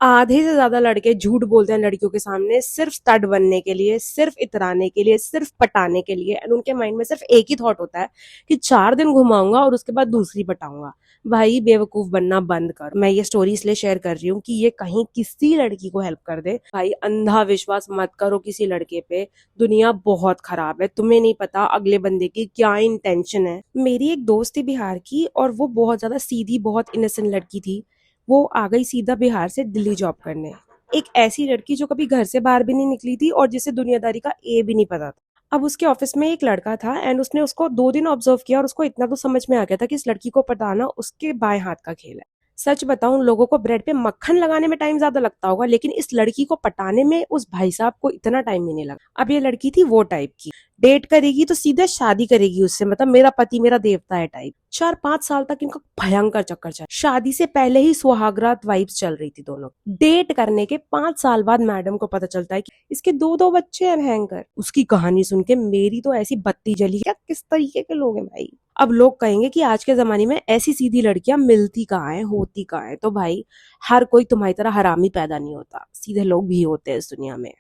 आधे से ज्यादा लड़के झूठ बोलते हैं लड़कियों के सामने सिर्फ स्टड बनने के लिए, सिर्फ इतराने के लिए, सिर्फ पटाने के लिए। एंड उनके माइंड में सिर्फ एक ही थॉट होता है कि 4 दिन घुमाऊंगा और उसके बाद दूसरी पटाऊंगा। भाई बेवकूफ बनना बंद कर। मैं ये स्टोरी इसलिए शेयर कर रही हूँ कि ये कहीं किसी लड़की को हेल्प कर दे। भाई अंधा विश्वास मत करो किसी लड़के पे। दुनिया बहुत खराब है, तुम्हें नहीं पता अगले बंदे की क्या इंटेंशन है। मेरी एक दोस्त थी बिहार की और वो बहुत ज्यादा सीधी, बहुत इनोसेंट लड़की थी। वो आ गई सीधा बिहार से दिल्ली जॉब करने। एक ऐसी लड़की जो कभी घर से बाहर भी नहीं निकली थी और जिसे दुनियादारी का ए भी नहीं पता था। अब उसके ऑफिस में एक लड़का था एंड उसने उसको 2 दिन ऑब्जर्व किया और उसको इतना तो समझ में आ गया था कि इस लड़की को पटाना उसके बाएं हाथ का खेल है। सच बताऊं, लोगों को ब्रेड पे मक्खन लगाने में टाइम ज्यादा लगता होगा, लेकिन इस लड़की को पटाने में उस भाई साहब को इतना टाइम ही नहीं लगा। अब ये लड़की थी वो टाइप की, डेट करेगी तो सीधे शादी करेगी उससे, मतलब मेरा पति मेरा देवता है टाइप। 4-5 साल तक इनका भयंकर चक्कर चला। शादी से पहले ही सुहागरात वाइब्स चल रही थी दोनों। डेट करने के 5 साल बाद मैडम को पता चलता है कि इसके दो दो बच्चे हैं भयंकर। उसकी कहानी सुन के मेरी तो ऐसी बत्ती जली। क्या किस तरीके के लोग हैं भाई। अब लोग कहेंगे कि आज के जमाने में ऐसी सीधी लड़कियां मिलती कहाँ है, होती कहाँ है। तो भाई हर कोई तुम्हारी तरह हरामी पैदा नहीं होता, सीधे लोग भी होते हैं इस दुनिया में।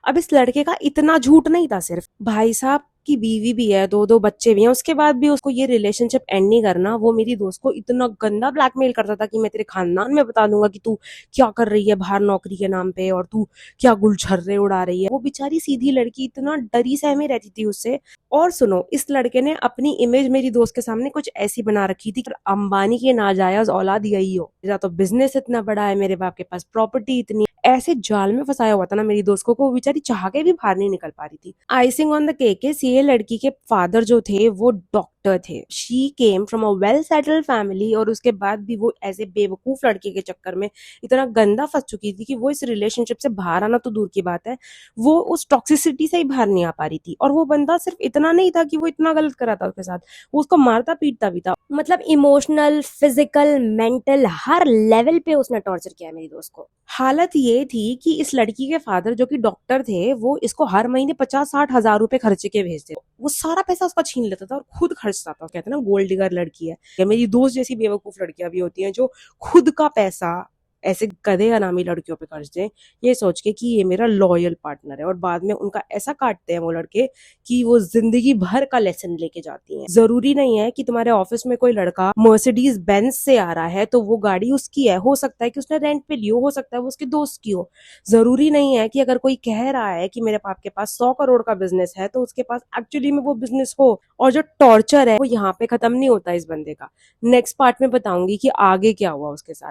अब इस लड़के का इतना झूठ नहीं था, सिर्फ भाई साहब की बीवी भी है, दो दो बच्चे भी हैं, उसके बाद भी उसको ये रिलेशनशिप एंड नहीं करना। वो मेरी दोस्त को इतना गंदा ब्लैकमेल करता था कि मैं तेरे खानदान में बता दूंगा कि तू क्या कर रही है बाहर नौकरी के नाम पे और तू क्या गुलछर्रे उड़ा रही है। वो बेचारी सीधी लड़की इतना डरी सहमी रहती थी उससे। और सुनो, इस लड़के ने अपनी इमेज मेरी दोस्त के सामने कुछ ऐसी बना रखी थी कि अंबानी की नाजायज औलाद यही हो। मेरा तो बिजनेस इतना बड़ा है, मेरे बाप के पास प्रॉपर्टी इतनी। ऐसे जाल में फंसाया हुआ था ना मेरी दोस्त को, वो बेचारी चाह के भी बाहर नहीं निकल पा रही थी। Icing on the cake is ये लड़की के फादर जो थे वो डॉक्टर थे। She came from a well settled family और उसके बाद भी वो ऐसे बेवकूफ लड़के के चक्कर में इतना गंदा फंस चुकी थी कि वो इस रिलेशनशिप से बाहर आना तो दूर की बात है, वो उस टॉक्सिसिटी से ही बाहर नहीं आ पा रही थी। और वो बंदा सिर्फ इतना नहीं था कि वो इतना गलत करा था उसके साथ, वो उसको मारता पीटता भी था। मतलब इमोशनल, फिजिकल, मेंटल, हर लेवल पे उसने टॉर्चर किया मेरी दोस्त को। हालत ये थी कि इस लड़की के फादर जो कि डॉक्टर थे, वो इसको हर महीने 50-60 हजार रुपए खर्चे के भेजते। वो सारा पैसा उसका छीन लेता था और खुद खर्चता था। कहते हैं ना गोल्ड डिगर लड़की है। या मेरी दोस्त जैसी बेवकूफ लड़कियां भी होती हैं जो खुद का पैसा ऐसे गधे अनामी लड़कियों पे खर्च दें, ये सोच के कि ये मेरा लॉयल पार्टनर है, और बाद में उनका ऐसा काटते हैं वो लड़के कि वो जिंदगी भर का लेसन लेके जाती हैं। जरूरी नहीं है कि तुम्हारे ऑफिस में कोई लड़का मर्सिडीज बेंज से आ रहा है तो वो गाड़ी उसकी है। हो सकता है कि उसने रेंट पे ली हो सकता है वो उसके दोस्त की हो। जरूरी नहीं है कि अगर कोई कह रहा है कि मेरे पाप के पास 100 करोड़ का बिजनेस है तो उसके पास एक्चुअली में वो बिजनेस हो। और जो टॉर्चर है वो यहाँ पे खत्म नहीं होता इस बंदे का। नेक्स्ट पार्ट में बताऊंगी कि आगे क्या हुआ उसके साथ।